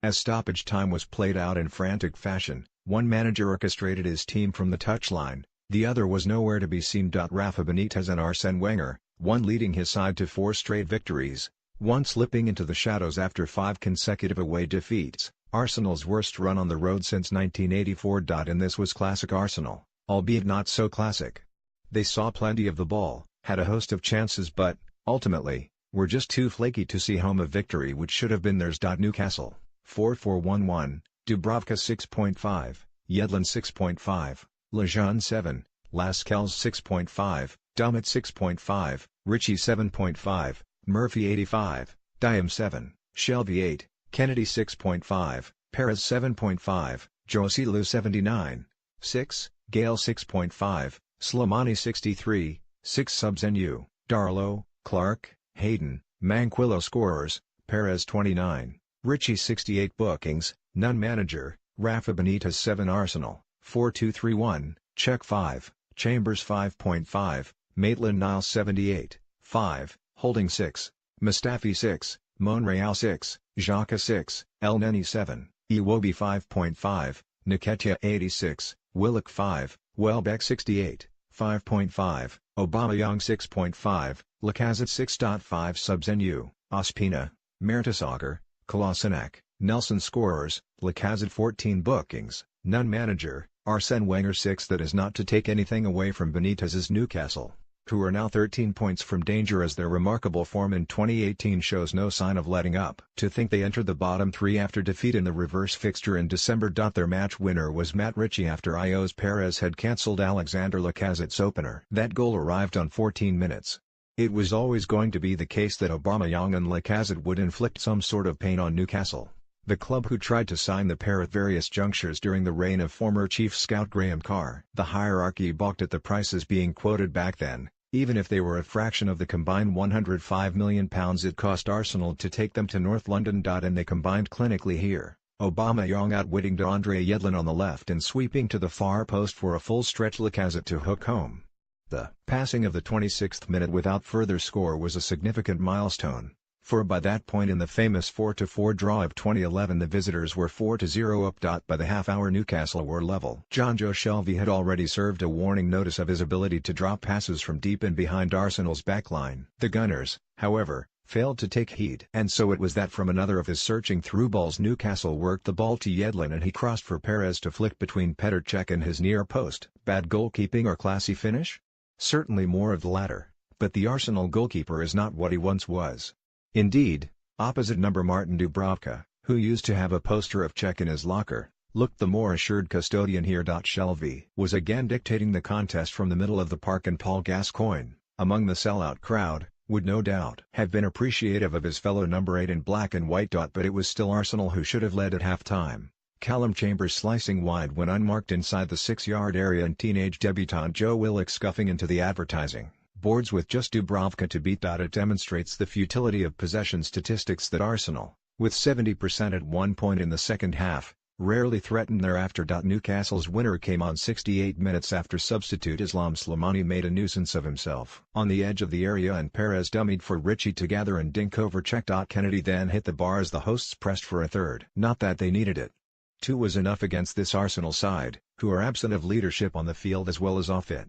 As stoppage time was played out in frantic fashion, one manager orchestrated his team from the touchline, the other was nowhere to be seen. Rafa Benitez and Arsène Wenger, one leading his side to 4 straight victories, one slipping into the shadows after 5 consecutive away defeats, Arsenal's worst run on the road since 1984. And this was classic Arsenal, albeit not so classic. They saw plenty of the ball, had a host of chances but, ultimately, were just too flaky to see home a victory which should have been theirs. Newcastle, 4-4-1-1, Dubravka 6.5, Yedlin 6.5, Lejeune 7, Lascelles 6.5, Dummett 6.5, Ritchie 7.5, Murphy 85, Diem 7, Shelvey 8, Kennedy 6.5, Perez 7.5, Joselu 79, 6, Gale 6.5, Slimani 63, 6 subs. Nu, Darlow, Clark, Hayden, Manquillo scorers, Perez 29, Ritchie 68 bookings, none manager, Rafa Benitez 7 Arsenal, 4-2-3-1, Czech 5, Chambers 5.5, Maitland-Niles 78, 5, Holding 6, Mustafi 6, Monreal 6, Xhaka 6, El Neni 7, Iwobi 5.5, Nketiah 86, Willock 5, Welbeck 68, 5.5, Aubameyang 6.5, Lacazette 6.5 subs. Nu, Ospina, Mertesacker, Kolasinac, Nelson scorers, Lacazette 14 bookings, none manager, Arsène Wenger 6. That is not to take anything away from Benitez's Newcastle, who are now 13 points from danger as their remarkable form in 2018 shows no sign of letting up. To think they entered the bottom 3 after defeat in the reverse fixture in December. Their match winner was Matt Ritchie after Ios Perez had cancelled Alexander Lacazette's opener. That goal arrived on 14 minutes. It was always going to be the case that Aubameyang and Lacazette would inflict some sort of pain on Newcastle, the club who tried to sign the pair at various junctures during the reign of former chief scout Graham Carr. The hierarchy balked at the prices being quoted back then, even if they were a fraction of the combined £105 million it cost Arsenal to take them to North London. And they combined clinically here, Aubameyang outwitting DeAndre Yedlin on the left and sweeping to the far post for a full stretch Lacazette to hook home. The passing of the 26th minute without further score was a significant milestone, for by that point in the famous 4-4 draw of 2011 the visitors were 4-0 up. By the half-hour Newcastle were level. Jonjo Shelvey had already served a warning notice of his ability to drop passes from deep in behind Arsenal's backline. The Gunners, however, failed to take heed. And so it was that from another of his searching through balls Newcastle worked the ball to Yedlin and he crossed for Perez to flick between Petr Cech and his near post. Bad goalkeeping or classy finish? Certainly more of the latter, but the Arsenal goalkeeper is not what he once was. Indeed, opposite number Martin Dubravka, who used to have a poster of Cech in his locker, looked the more assured custodian here. Shelvey was again dictating the contest from the middle of the park and Paul Gascoigne, among the sellout crowd, would no doubt have been appreciative of his fellow number 8 in black and white. But it was still Arsenal who should have led at half-time. Callum Chambers slicing wide when unmarked inside the 6-yard area and teenage debutant Joe Willock scuffing into the advertising boards with just Dubravka to beat. It demonstrates the futility of possession statistics that Arsenal, with 70% at one point in the second half, rarely threatened thereafter. Newcastle's winner came on 68 minutes after substitute Islam Slimani made a nuisance of himself on the edge of the area and Perez dummied for Ritchie to gather and dink over Cech. Kennedy then hit the bar as the hosts pressed for a third. Not that they needed it. 2 was enough against this Arsenal side, who are absent of leadership on the field as well as off it.